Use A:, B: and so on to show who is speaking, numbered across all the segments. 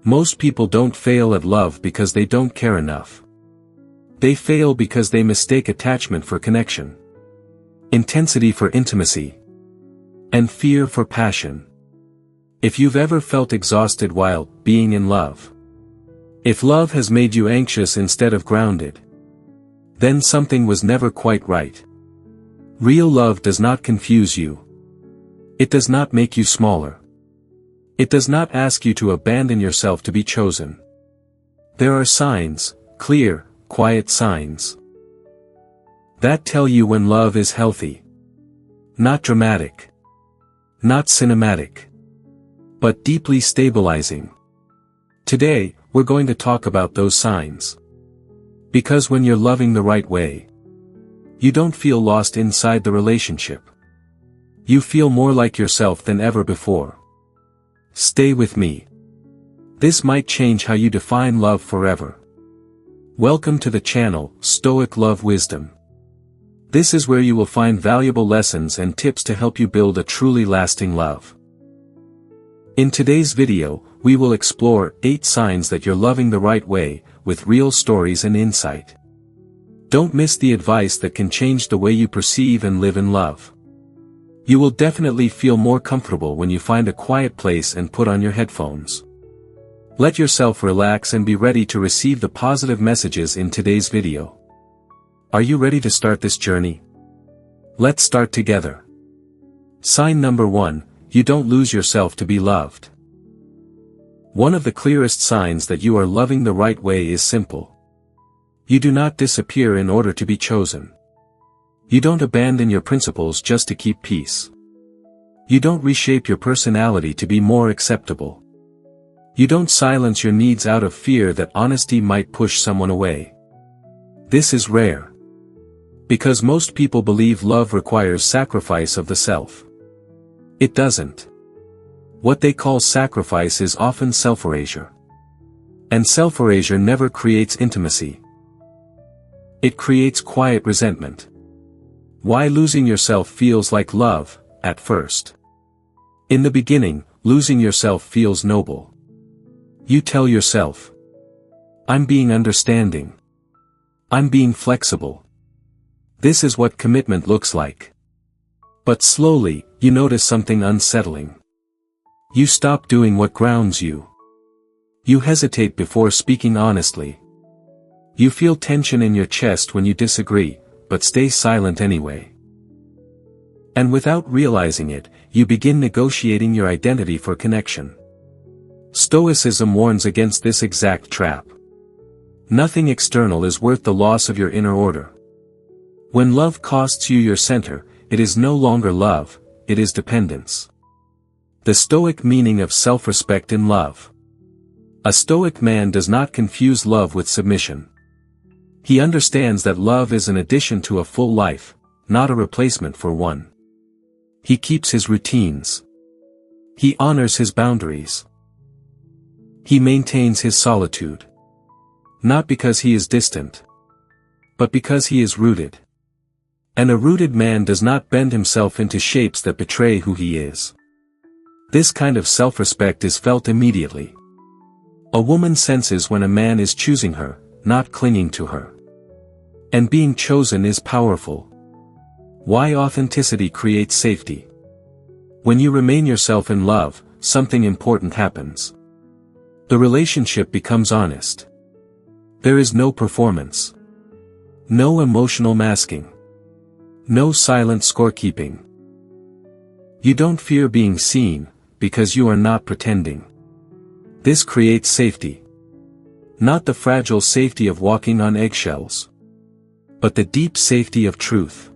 A: Most people don't fail at love because they don't care enough. They fail because they mistake attachment for connection, intensity for intimacy, and fear for passion. If you've ever felt exhausted while being in love, if love has made you anxious instead of grounded, then something was never quite right. Real love does not confuse you. It does not make you smaller. It does not ask you to abandon yourself to be chosen. There are signs, clear, quiet signs, that tell you when love is healthy. Not dramatic, not cinematic, but deeply stabilizing. Today, we're going to talk about those signs. Because when you're loving the right way, you don't feel lost inside the relationship. You feel more like yourself than ever before. Stay with me. This might change how you define love forever. Welcome to the channel, Stoic Love Wisdom. This is where you will find valuable lessons and tips to help you build a truly lasting love. In today's video, we will explore 8 signs that you're loving the right way, with real stories and insight. Don't miss the advice that can change the way you perceive and live in love. You will definitely feel more comfortable when you find a quiet place and put on your headphones. Let yourself relax and be ready to receive the positive messages in today's video. Are you ready to start this journey? Let's start together. Sign number 1, you don't lose yourself to be loved. One of the clearest signs that you are loving the right way is simple. You do not disappear in order to be chosen. You don't abandon your principles just to keep peace. You don't reshape your personality to be more acceptable. You don't silence your needs out of fear that honesty might push someone away. This is rare. Because most people believe love requires sacrifice of the self. It doesn't. What they call sacrifice is often self-erasure. And self-erasure never creates intimacy. It creates quiet resentment. Why losing yourself feels like love, at first. In the beginning, losing yourself feels noble. You tell yourself, I'm being understanding. I'm being flexible. This is what commitment looks like. But slowly, you notice something unsettling. You stop doing what grounds you. You hesitate before speaking honestly. You feel tension in your chest when you disagree, but stay silent anyway. And without realizing it, you begin negotiating your identity for connection. Stoicism warns against this exact trap. Nothing external is worth the loss of your inner order. When love costs you your center, it is no longer love, it is dependence. The Stoic meaning of self-respect in love. A Stoic man does not confuse love with submission. He understands that love is an addition to a full life, not a replacement for one. He keeps his routines. He honors his boundaries. He maintains his solitude. Not because he is distant, but because he is rooted. And a rooted man does not bend himself into shapes that betray who he is. This kind of self-respect is felt immediately. A woman senses when a man is choosing her, not clinging to her. And being chosen is powerful. Why authenticity creates safety. When you remain yourself in love, something important happens. The relationship becomes honest. There is no performance. No emotional masking. No silent scorekeeping. You don't fear being seen, because you are not pretending. This creates safety. Not the fragile safety of walking on eggshells, but the deep safety of truth.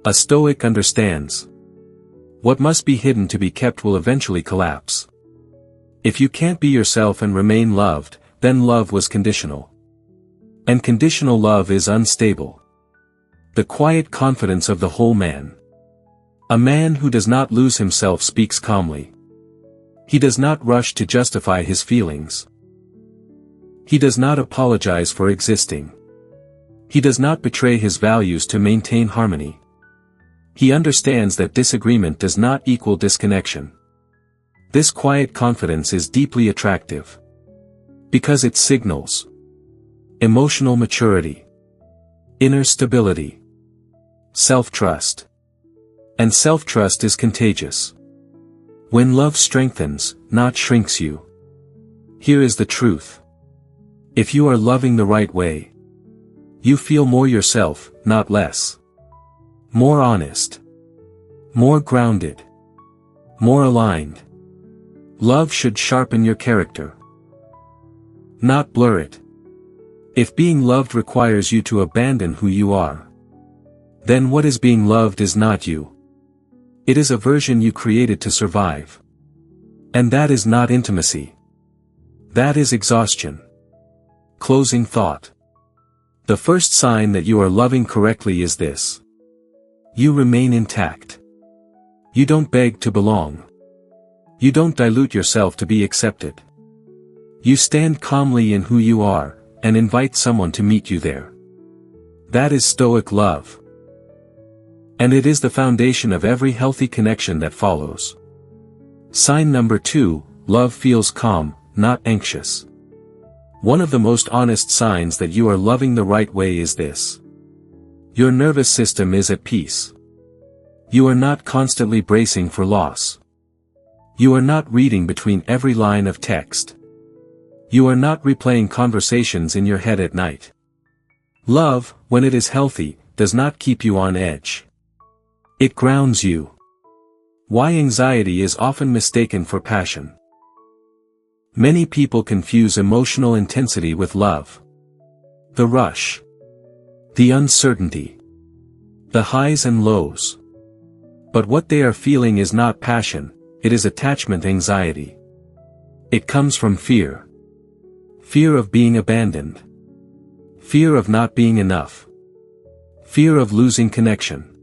A: A Stoic understands. What must be hidden to be kept will eventually collapse. If you can't be yourself and remain loved, then love was conditional. And conditional love is unstable. The quiet confidence of the whole man. A man who does not lose himself speaks calmly. He does not rush to justify his feelings. He does not apologize for existing. He does not betray his values to maintain harmony. He understands that disagreement does not equal disconnection. This quiet confidence is deeply attractive. Because it signals emotional maturity, inner stability, self-trust. And self-trust is contagious. When love strengthens, not shrinks you. Here is the truth. If you are loving the right way, you feel more yourself, not less. More honest. More grounded. More aligned. Love should sharpen your character, not blur it. If being loved requires you to abandon who you are, then what is being loved is not you. It is a version you created to survive. And that is not intimacy. That is exhaustion. Closing thought. The first sign that you are loving correctly is this. You remain intact. You don't beg to belong. You don't dilute yourself to be accepted. You stand calmly in who you are, and invite someone to meet you there. That is Stoic love. And it is the foundation of every healthy connection that follows. Sign number 2, love feels calm, not anxious. One of the most honest signs that you are loving the right way is this. Your nervous system is at peace. You are not constantly bracing for loss. You are not reading between every line of text. You are not replaying conversations in your head at night. Love, when it is healthy, does not keep you on edge. It grounds you. Why anxiety is often mistaken for passion. Many people confuse emotional intensity with love. The rush. The uncertainty. The highs and lows. But what they are feeling is not passion, it is attachment anxiety. It comes from fear. Fear of being abandoned. Fear of not being enough. Fear of losing connection.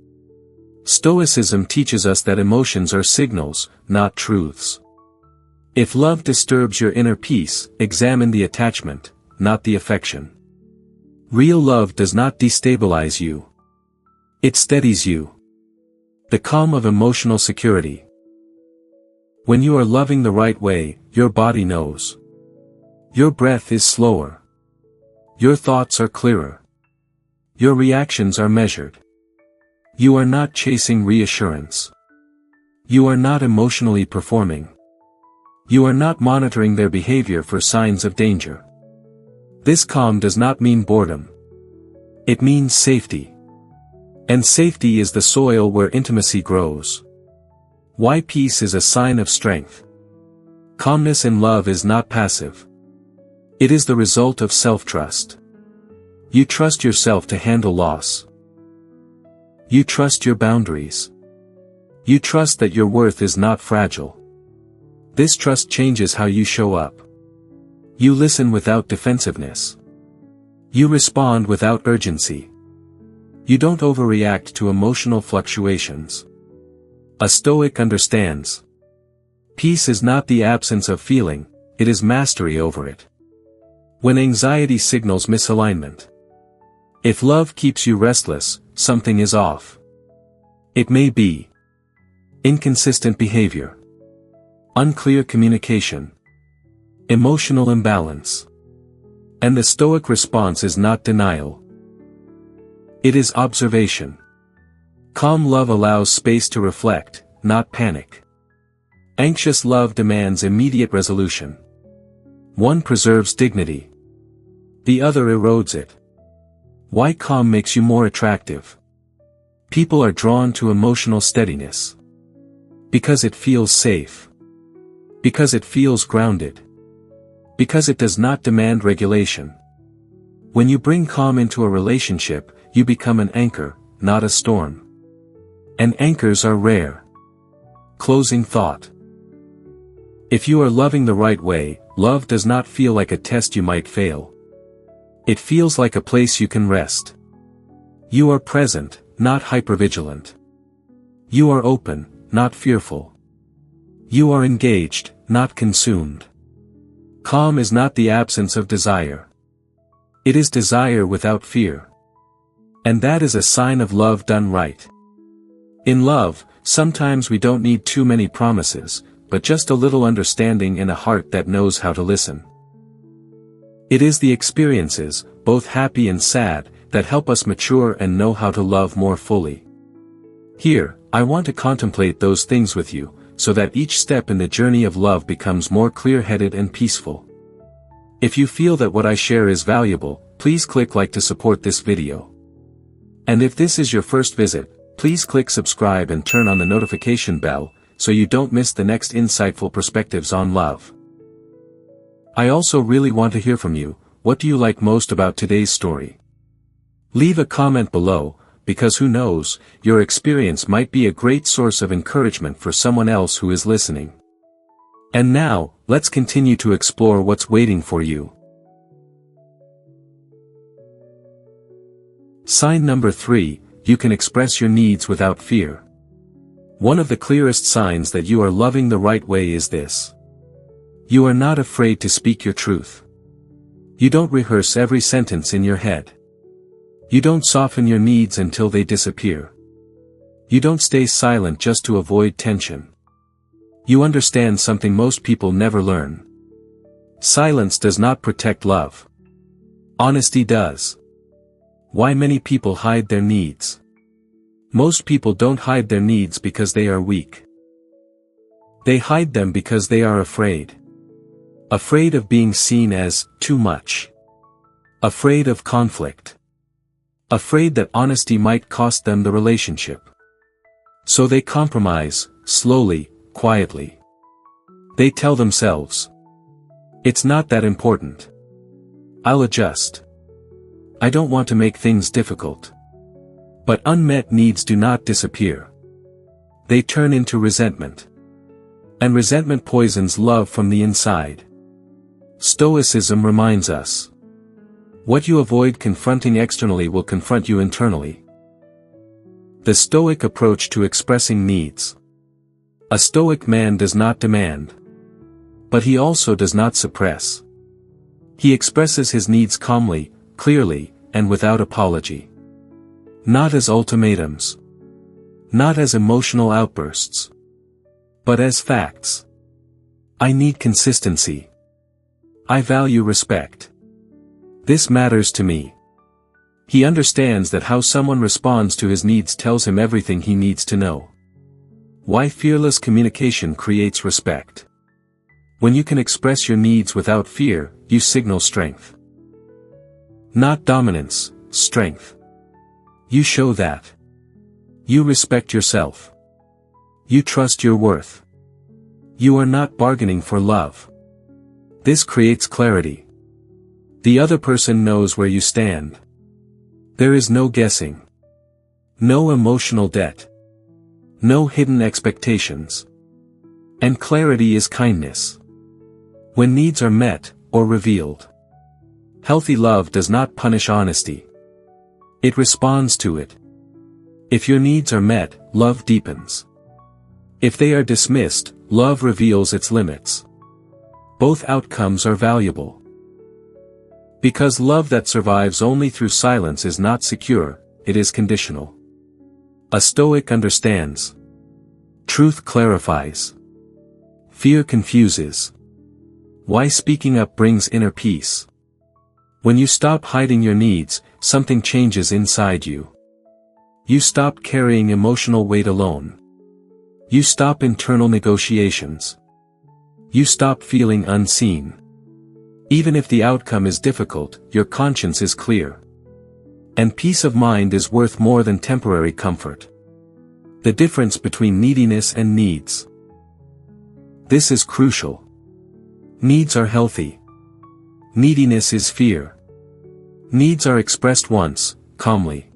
A: Stoicism teaches us that emotions are signals, not truths. If love disturbs your inner peace, examine the attachment, not the affection. Real love does not destabilize you. It steadies you. The calm of emotional security. When you are loving the right way, your body knows. Your breath is slower. Your thoughts are clearer. Your reactions are measured. You are not chasing reassurance. You are not emotionally performing. You are not monitoring their behavior for signs of danger. This calm does not mean boredom. It means safety. And safety is the soil where intimacy grows. Why peace is a sign of strength. Calmness in love is not passive. It is the result of self-trust. You trust yourself to handle loss. You trust your boundaries. You trust that your worth is not fragile. This trust changes how you show up. You listen without defensiveness. You respond without urgency. You don't overreact to emotional fluctuations. A Stoic understands. Peace is not the absence of feeling, it is mastery over it. When anxiety signals misalignment. If love keeps you restless, something is off. It may be inconsistent behavior, unclear communication, emotional imbalance. And the Stoic response is not denial. It is observation. Calm love allows space to reflect, not panic. Anxious love demands immediate resolution. One preserves dignity. The other erodes it. Why calm makes you more attractive? People are drawn to emotional steadiness. Because it feels safe. Because it feels grounded. Because it does not demand regulation. When you bring calm into a relationship, you become an anchor, not a storm. And anchors are rare. Closing thought. If you are loving the right way, love does not feel like a test you might fail. It feels like a place you can rest. You are present, not hypervigilant. You are open, not fearful. You are engaged, not consumed. Calm is not the absence of desire. It is desire without fear. And that is a sign of love done right. In love, sometimes we don't need too many promises, but just a little understanding and a heart that knows how to listen. It is the experiences, both happy and sad, that help us mature and know how to love more fully. Here, I want to contemplate those things with you, so that each step in the journey of love becomes more clear-headed and peaceful. If you feel that what I share is valuable, please click like to support this video. And if this is your first visit, please click subscribe and turn on the notification bell, so you don't miss the next insightful perspectives on love. I also really want to hear from you. What do you like most about today's story? Leave a comment below, because who knows, your experience might be a great source of encouragement for someone else who is listening. And now, let's continue to explore what's waiting for you. Sign number 3, you can express your needs without fear. One of the clearest signs that you are loving the right way is this. You are not afraid to speak your truth. You don't rehearse every sentence in your head. You don't soften your needs until they disappear. You don't stay silent just to avoid tension. You understand something most people never learn. Silence does not protect love. Honesty does. Why many people hide their needs? Most people don't hide their needs because they are weak. They hide them because they are afraid. Afraid of being seen as too much. Afraid of conflict. Afraid that honesty might cost them the relationship. So they compromise, slowly, quietly. They tell themselves, it's not that important. I'll adjust. I don't want to make things difficult. But unmet needs do not disappear. They turn into resentment. And resentment poisons love from the inside. Stoicism reminds us. What you avoid confronting externally will confront you internally. The Stoic approach to expressing needs. A Stoic man does not demand. But he also does not suppress. He expresses his needs calmly, clearly, and without apology. Not as ultimatums. Not as emotional outbursts. But as facts. I need consistency. I value respect. This matters to me. He understands that how someone responds to his needs tells him everything he needs to know. Why fearless communication creates respect. When you can express your needs without fear, you signal strength. Not dominance, strength. You show that. You respect yourself. You trust your worth. You are not bargaining for love. This creates clarity. The other person knows where you stand. There is no guessing. No emotional debt. No hidden expectations. And clarity is kindness. When needs are met, or revealed. Healthy love does not punish honesty. It responds to it. If your needs are met, love deepens. If they are dismissed, love reveals its limits. Both outcomes are valuable. Because love that survives only through silence is not secure, it is conditional. A Stoic understands. Truth clarifies. Fear confuses. Why speaking up brings inner peace. When you stop hiding your needs, something changes inside you. You stop carrying emotional weight alone. You stop internal negotiations. You stop feeling unseen. Even if the outcome is difficult, your conscience is clear. And peace of mind is worth more than temporary comfort. The difference between neediness and needs. This is crucial. Needs are healthy. Neediness is fear. Needs are expressed once, calmly.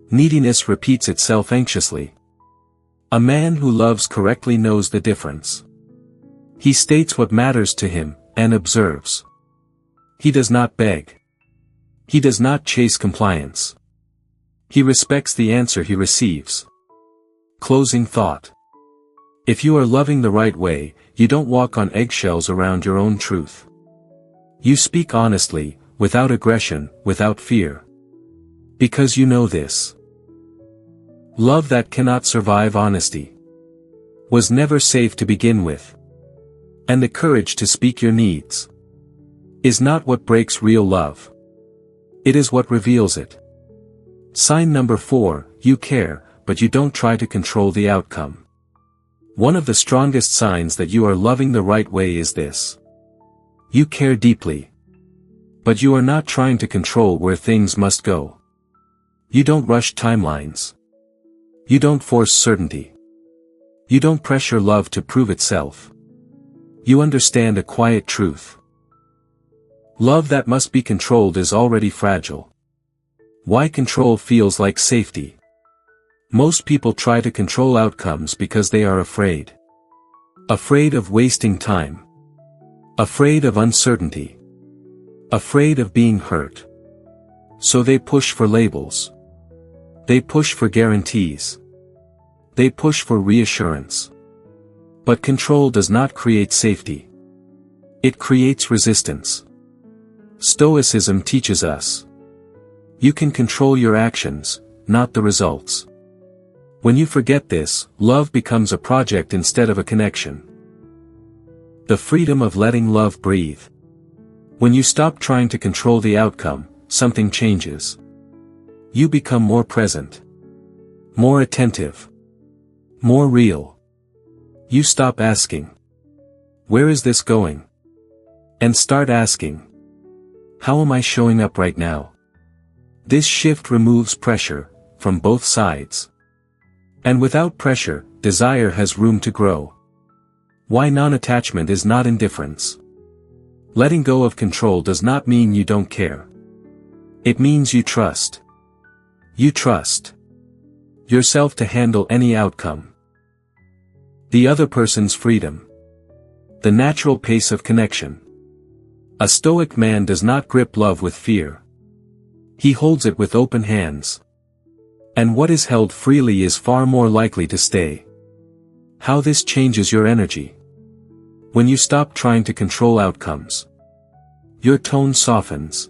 A: Neediness repeats itself anxiously. A man who loves correctly knows the difference. He states what matters to him, and observes. He does not beg. He does not chase compliance. He respects the answer he receives. Closing thought. If you are loving the right way, you don't walk on eggshells around your own truth. You speak honestly, without aggression, without fear. Because you know this. Love that cannot survive honesty. Was never safe to begin with. And the courage to speak your needs. is not what breaks real love. It is what reveals it. Sign number 4, you care, but you don't try to control the outcome. One of the strongest signs that you are loving the right way is this. You care deeply. But you are not trying to control where things must go. You don't rush timelines. You don't force certainty. You don't pressure love to prove itself. You understand a quiet truth. Love that must be controlled is already fragile. Why control feels like safety? Most people try to control outcomes because they are afraid. Afraid of wasting time. Afraid of uncertainty. Afraid of being hurt. So they push for labels. They push for guarantees. They push for reassurance. But control does not create safety. It creates resistance. Stoicism teaches us. You can control your actions, not the results. When you forget this, love becomes a project instead of a connection. The freedom of letting love breathe. When you stop trying to control the outcome, something changes. You become more present. More attentive. More real. You stop asking, where is this going? And start asking, how am I showing up right now? This shift removes pressure, from both sides. And without pressure, desire has room to grow. Why non-attachment is not indifference. Letting go of control does not mean you don't care. It means you trust. You trust yourself to handle any outcome. The other person's freedom. The natural pace of connection. A Stoic man does not grip love with fear. He holds it with open hands. And what is held freely is far more likely to stay. How this changes your energy. When you stop trying to control outcomes. Your tone softens.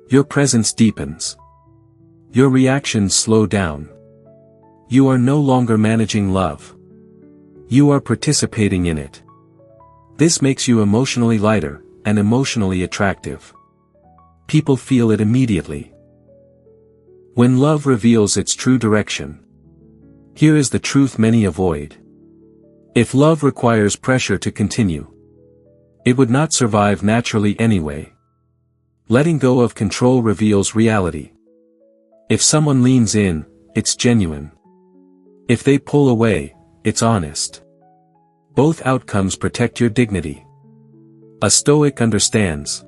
A: Your presence deepens. Your reactions slow down. You are no longer managing love. You are participating in it. This makes you emotionally lighter, and emotionally attractive. People feel it immediately. When love reveals its true direction. Here is the truth many avoid. If love requires pressure to continue, it would not survive naturally anyway. Letting go of control reveals reality. If someone leans in, it's genuine. If they pull away, it's honest. Both outcomes protect your dignity. A Stoic understands.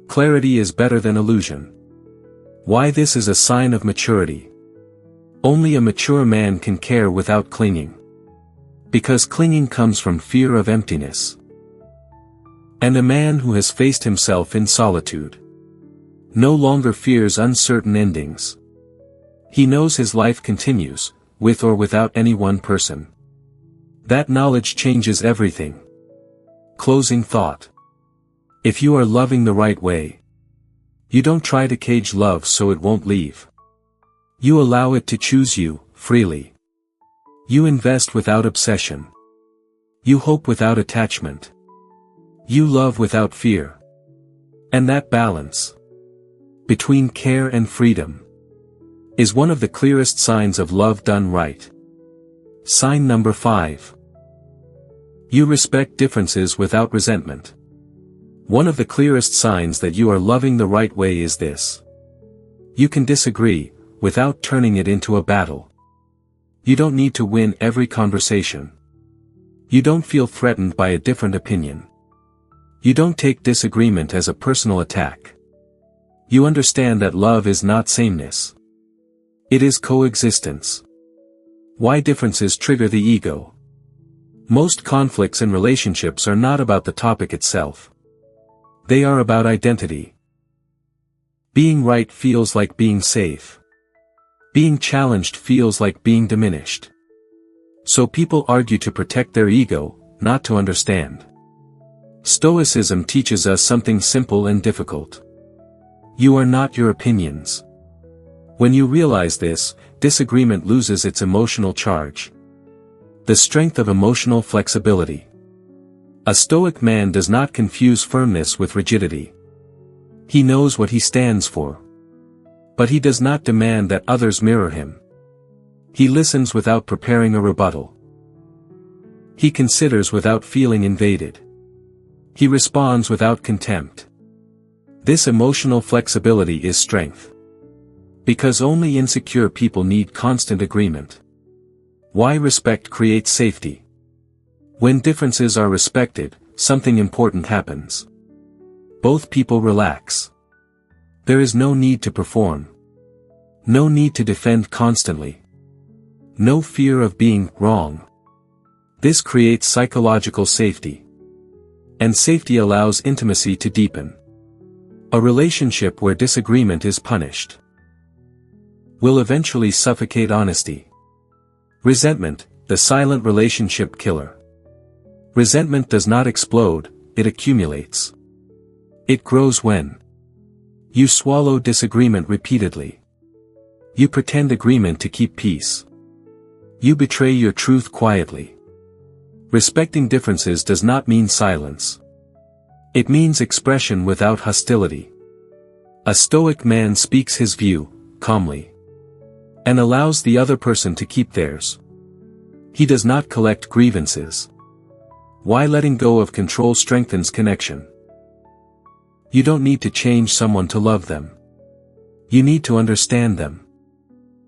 A: Clarity is better than illusion. Why this is a sign of maturity. Only a mature man can care without clinging. Because clinging comes from fear of emptiness. And a man who has faced himself in solitude no longer fears uncertain endings. He knows his life continues, with or without any one person. That knowledge changes everything. Closing thought. If you are loving the right way, you don't try to cage love so it won't leave. You allow it to choose you, freely. You invest without obsession. You hope without attachment. You love without fear. And that balance between care and freedom is one of the clearest signs of love done right. Sign number 5. You respect differences without resentment. One of the clearest signs that you are loving the right way is this. You can disagree, without turning it into a battle. You don't need to win every conversation. You don't feel threatened by a different opinion. You don't take disagreement as a personal attack. You understand that love is not sameness. It is coexistence. Why differences trigger the ego? Most conflicts in relationships are not about the topic itself. They are about identity. Being right feels like being safe. Being challenged feels like being diminished. So people argue to protect their ego, not to understand. Stoicism teaches us something simple and difficult. You are not your opinions. When you realize this, disagreement loses its emotional charge. The strength of emotional flexibility. A Stoic man does not confuse firmness with rigidity. He knows what he stands for. But he does not demand that others mirror him. He listens without preparing a rebuttal. He considers without feeling invaded. He responds without contempt. This emotional flexibility is strength. Because only insecure people need constant agreement. Why respect creates safety. When differences are respected, something important happens. Both people relax. There is no need to perform. No need to defend constantly. No fear of being wrong. This creates psychological safety. And safety allows intimacy to deepen. A relationship where disagreement is punished will eventually suffocate honesty. Resentment, the silent relationship killer. Resentment does not explode, it accumulates. It grows when you swallow disagreement repeatedly. You pretend agreement to keep peace. You betray your truth quietly. Respecting differences does not mean silence. It means expression without hostility. A Stoic man speaks his view, calmly. And allows the other person to keep theirs. He does not collect grievances. Why letting go of control strengthens connection. You don't need to change someone to love them. You need to understand them.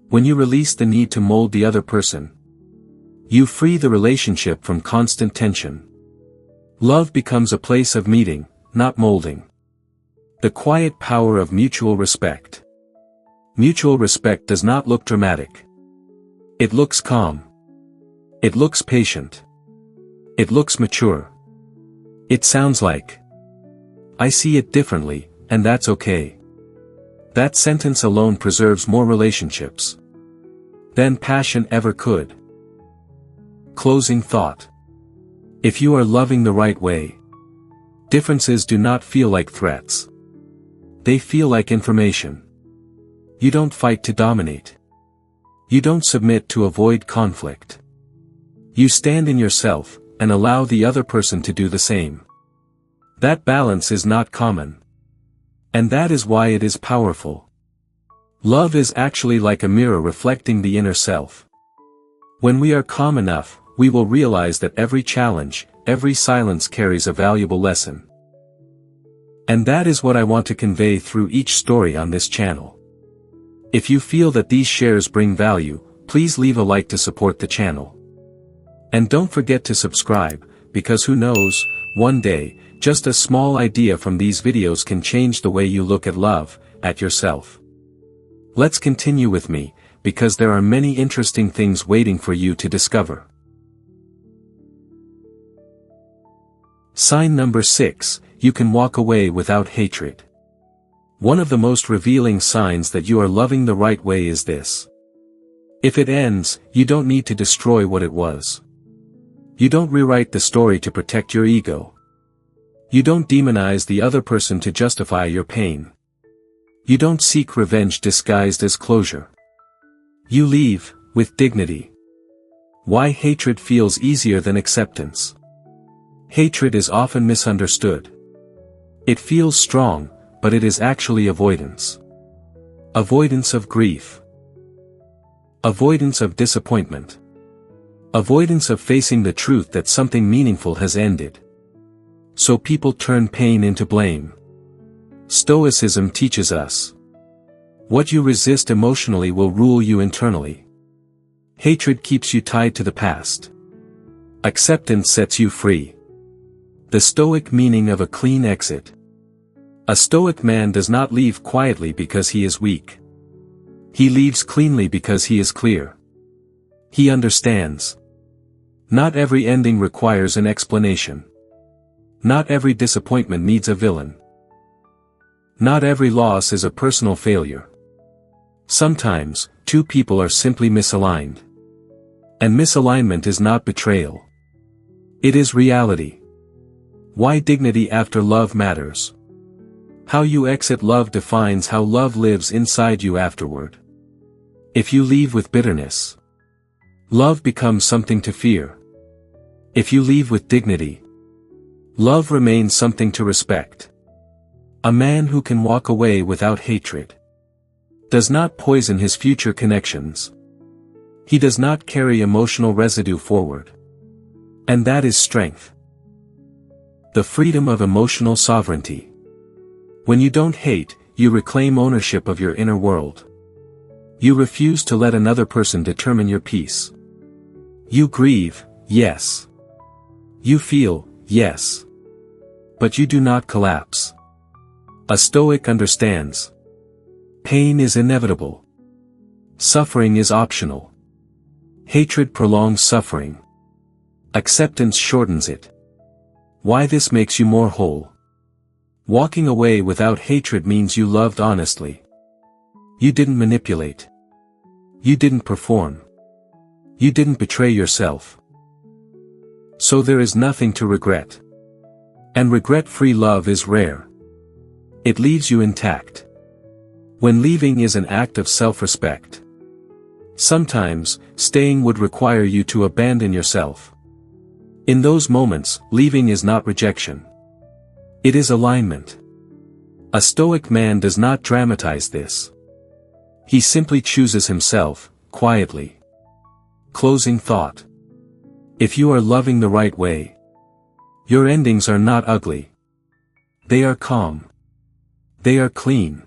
A: When you release the need to mold the other person, you free the relationship from constant tension. Love becomes a place of meeting, not molding. The quiet power of mutual respect. Mutual respect does not look dramatic. It looks calm. It looks patient. It looks mature. It sounds like, I see it differently, and that's okay. That sentence alone preserves more relationships than passion ever could. Closing thought. If you are loving the right way, differences do not feel like threats. They feel like information. You don't fight to dominate. You don't submit to avoid conflict. You stand in yourself, and allow the other person to do the same. That balance is not common. And that is why it is powerful. Love is actually like a mirror reflecting the inner self. When we are calm enough, we will realize that every challenge, every silence carries a valuable lesson. And that is what I want to convey through each story on this channel. If you feel that these shares bring value, please leave a like to support the channel. And don't forget to subscribe, because who knows, one day, just a small idea from these videos can change the way you look at love, at yourself. Let's continue with me, because there are many interesting things waiting for you to discover. Sign number 6, you can walk away without hatred. One of the most revealing signs that you are loving the right way is this. If it ends, you don't need to destroy what it was. You don't rewrite the story to protect your ego. You don't demonize the other person to justify your pain. You don't seek revenge disguised as closure. You leave, with dignity. Why hatred feels easier than acceptance? Hatred is often misunderstood. It feels strong, but it is actually avoidance. Avoidance of grief. Avoidance of disappointment. Avoidance of facing the truth that something meaningful has ended. So people turn pain into blame. Stoicism teaches us. What you resist emotionally will rule you internally. Hatred keeps you tied to the past. Acceptance sets you free. The Stoic meaning of a clean exit. A Stoic man does not leave quietly because he is weak. He leaves cleanly because he is clear. He understands. Not every ending requires an explanation. Not every disappointment needs a villain. Not every loss is a personal failure. Sometimes, two people are simply misaligned. And misalignment is not betrayal. It is reality. Why dignity after love matters. How you exit love defines how love lives inside you afterward. If you leave with bitterness, love becomes something to fear. If you leave with dignity, Love remains something to respect. A man who can walk away without hatred does not poison his future connections. He does not carry emotional residue forward. And that is strength. The freedom of emotional sovereignty. When you don't hate, you reclaim ownership of your inner world. You refuse to let another person determine your peace. You grieve, yes. You feel, yes. But you do not collapse. A Stoic understands. Pain is inevitable. Suffering is optional. Hatred prolongs suffering. Acceptance shortens it. Why this makes you more whole. Walking away without hatred means you loved honestly. You didn't manipulate. You didn't perform. You didn't betray yourself. So there is nothing to regret. And regret-free love is rare. It leaves you intact. When leaving is an act of self-respect. Sometimes, staying would require you to abandon yourself. In those moments, leaving is not rejection. It is alignment. A Stoic man does not dramatize this. He simply chooses himself, quietly. Closing thought. If you are loving the right way, your endings are not ugly. They are calm. They are clean.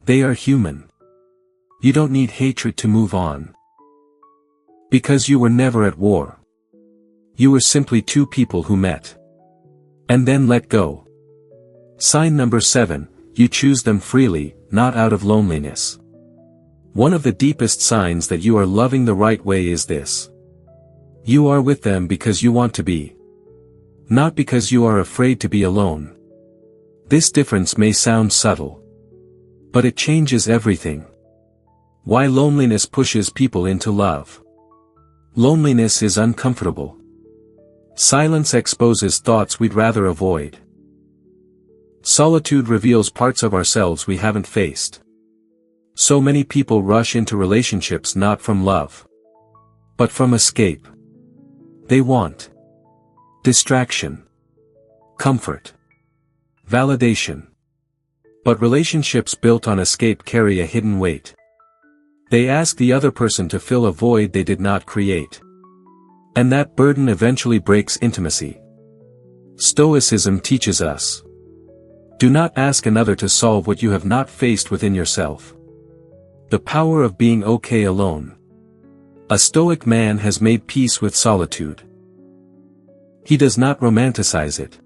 A: They are human. You don't need hatred to move on. Because you were never at war. You were simply two people who met. And then let go. Sign number 7, you choose them freely, not out of loneliness. One of the deepest signs that you are loving the right way is this. You are with them because you want to be. Not because you are afraid to be alone. This difference may sound subtle. But it changes everything. Why loneliness pushes people into love. Loneliness is uncomfortable. Silence exposes thoughts we'd rather avoid. Solitude reveals parts of ourselves we haven't faced. So many people rush into relationships not from love, but from escape. They want distraction, comfort, validation. But relationships built on escape carry a hidden weight. They ask the other person to fill a void they did not create. And that burden eventually breaks intimacy. Stoicism teaches us. Do not ask another to solve what you have not faced within yourself. The power of being okay alone. A Stoic man has made peace with solitude. He does not romanticize it.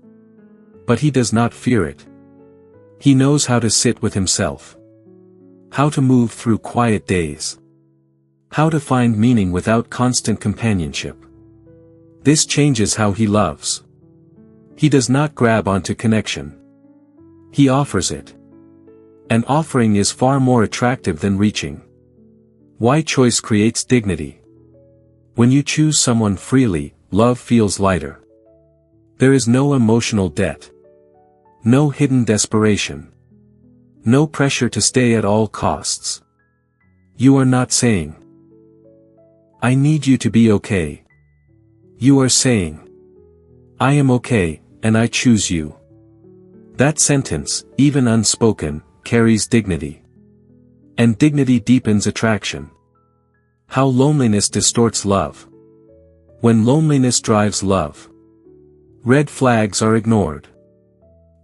A: But he does not fear it. He knows how to sit with himself. How to move through quiet days. How to find meaning without constant companionship. This changes how he loves. He does not grab onto connection. He offers it. And offering is far more attractive than reaching. Why choice creates dignity. When you choose someone freely, love feels lighter. There is no emotional debt. No hidden desperation. No pressure to stay at all costs. You are not saying, I need you to be okay. You are saying, I am okay, and I choose you. That sentence, even unspoken, carries dignity. And dignity deepens attraction. How loneliness distorts love. When loneliness drives love, red flags are ignored.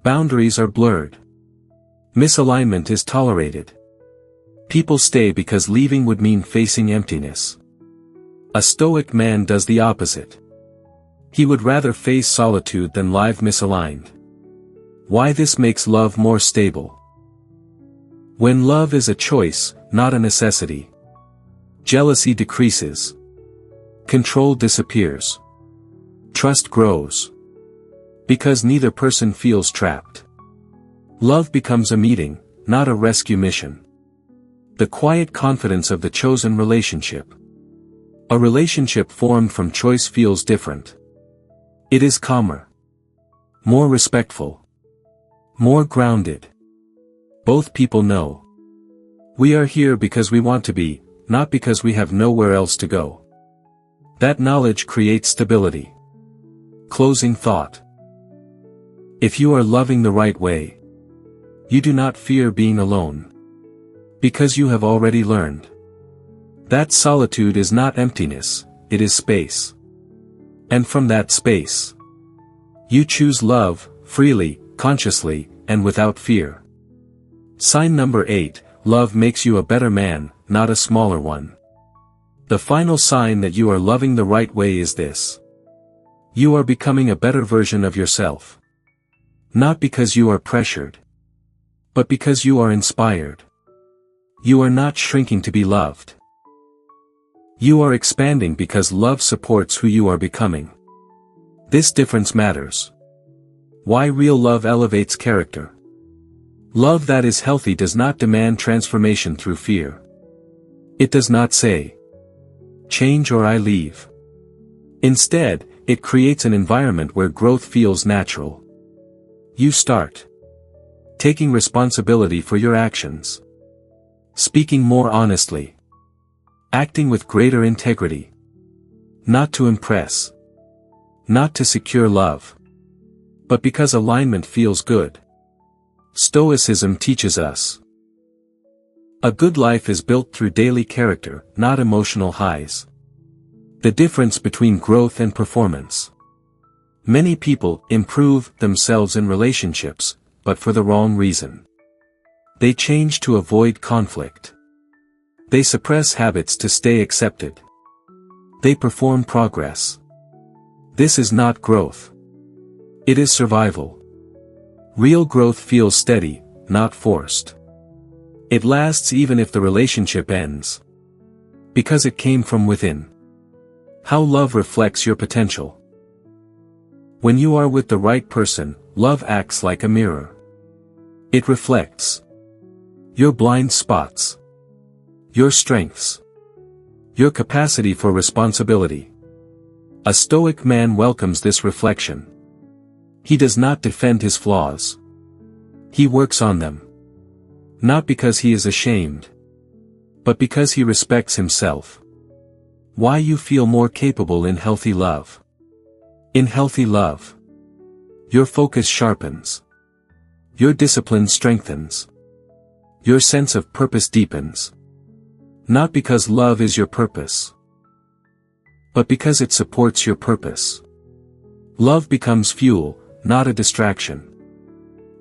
A: Boundaries are blurred. Misalignment is tolerated. People stay because leaving would mean facing emptiness. A Stoic man does the opposite. He would rather face solitude than live misaligned. Why this makes love more stable. When love is a choice, not a necessity, jealousy decreases. Control disappears. Trust grows. Because neither person feels trapped. Love becomes a meeting, not a rescue mission. The quiet confidence of the chosen relationship. A relationship formed from choice feels different. It is calmer. More respectful. More grounded. Both people know. We are here because we want to be, not because we have nowhere else to go. That knowledge creates stability. Closing thought. If you are loving the right way, you do not fear being alone. Because you have already learned that solitude is not emptiness, it is space. And from that space, you choose love, freely, consciously, and without fear. Sign number 8, love makes you a better man, not a smaller one. The final sign that you are loving the right way is this. You are becoming a better version of yourself. Not because you are pressured, but because you are inspired. You are not shrinking to be loved. You are expanding because love supports who you are becoming. This difference matters. Why real love elevates character. Love that is healthy does not demand transformation through fear. It does not say, change or I leave. Instead, it creates an environment where growth feels natural. You start taking responsibility for your actions, speaking more honestly, acting with greater integrity. Not to impress, not to secure love, but because alignment feels good. Stoicism teaches us a good life is built through daily character, not emotional highs. The difference between growth and performance. Many people improve themselves in relationships, but for the wrong reason. They change to avoid conflict. They suppress habits to stay accepted. They perform progress. This is not growth. It is survival. Real growth feels steady, not forced. It lasts even if the relationship ends. Because it came from within. How love reflects your potential. When you are with the right person, love acts like a mirror. It reflects your blind spots, your strengths, your capacity for responsibility. A Stoic man welcomes this reflection. He does not defend his flaws. He works on them. Not because he is ashamed, but because he respects himself. Why you feel more capable in healthy love. In healthy love, your focus sharpens. Your discipline strengthens. Your sense of purpose deepens. Not because love is your purpose, but because it supports your purpose. Love becomes fuel, not a distraction.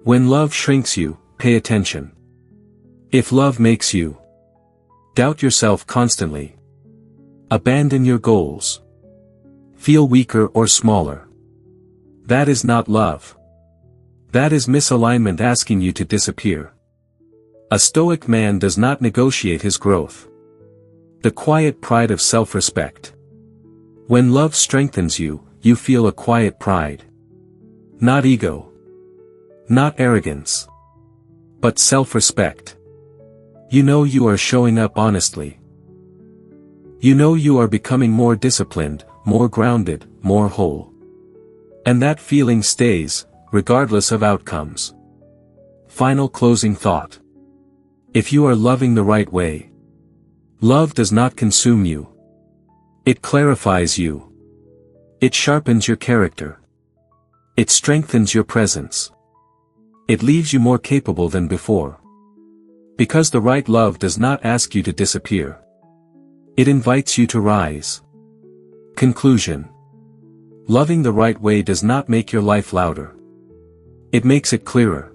A: When love shrinks you, pay attention. If love makes you doubt yourself constantly, abandon your goals, feel weaker or smaller, that is not love. That is misalignment asking you to disappear. A Stoic man does not negotiate his growth. The quiet pride of self-respect. When love strengthens you, you feel a quiet pride. Not ego. Not arrogance. But self-respect. You know you are showing up honestly. You know you are becoming more disciplined, more grounded, more whole. And that feeling stays, regardless of outcomes. Final closing thought. If you are loving the right way, love does not consume you. It clarifies you. It sharpens your character. It strengthens your presence. It leaves you more capable than before. Because the right love does not ask you to disappear. It invites you to rise. Conclusion. Loving the right way does not make your life louder. It makes it clearer.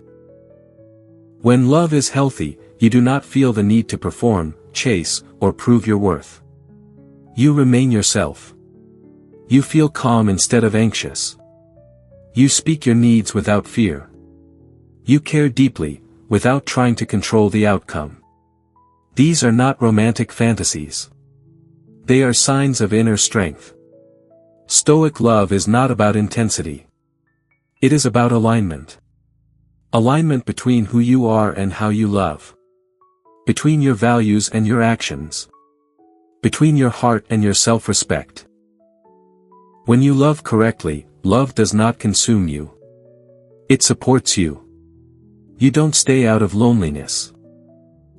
A: When love is healthy, you do not feel the need to perform, chase, or prove your worth. You remain yourself. You feel calm instead of anxious. You speak your needs without fear. You care deeply, without trying to control the outcome. These are not romantic fantasies. They are signs of inner strength. Stoic love is not about intensity. It is about alignment. Alignment between who you are and how you love. Between your values and your actions. Between your heart and your self-respect. When you love correctly, love does not consume you. It supports you. You don't stay out of loneliness.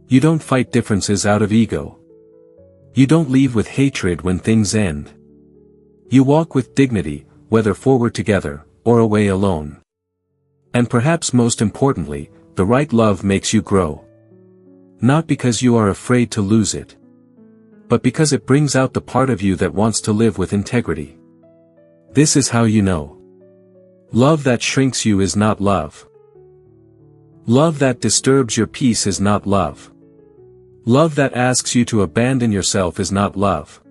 A: You don't fight differences out of ego. You don't leave with hatred when things end. You walk with dignity, whether forward together, or away alone. And perhaps most importantly, the right love makes you grow. Not because you are afraid to lose it, but because it brings out the part of you that wants to live with integrity. This is how you know. Love that shrinks you is not love. Love that disturbs your peace is not love. Love that asks you to abandon yourself is not love.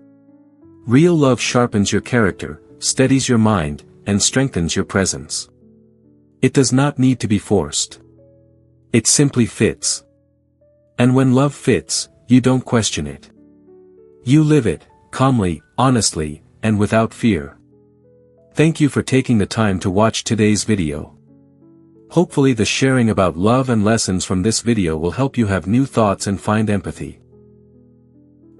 A: Real love sharpens your character, steadies your mind, and strengthens your presence. It does not need to be forced. It simply fits. And when love fits, you don't question it. You live it, calmly, honestly, and without fear. Thank you for taking the time to watch today's video. Hopefully the sharing about love and lessons from this video will help you have new thoughts and find empathy.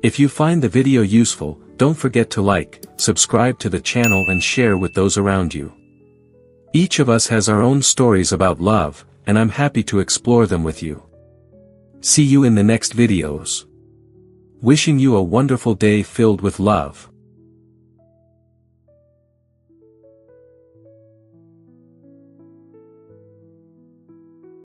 A: If you find the video useful, don't forget to like, subscribe to the channel and share with those around you. Each of us has our own stories about love, and I'm happy to explore them with you. See you in the next videos. Wishing you a wonderful day filled with love.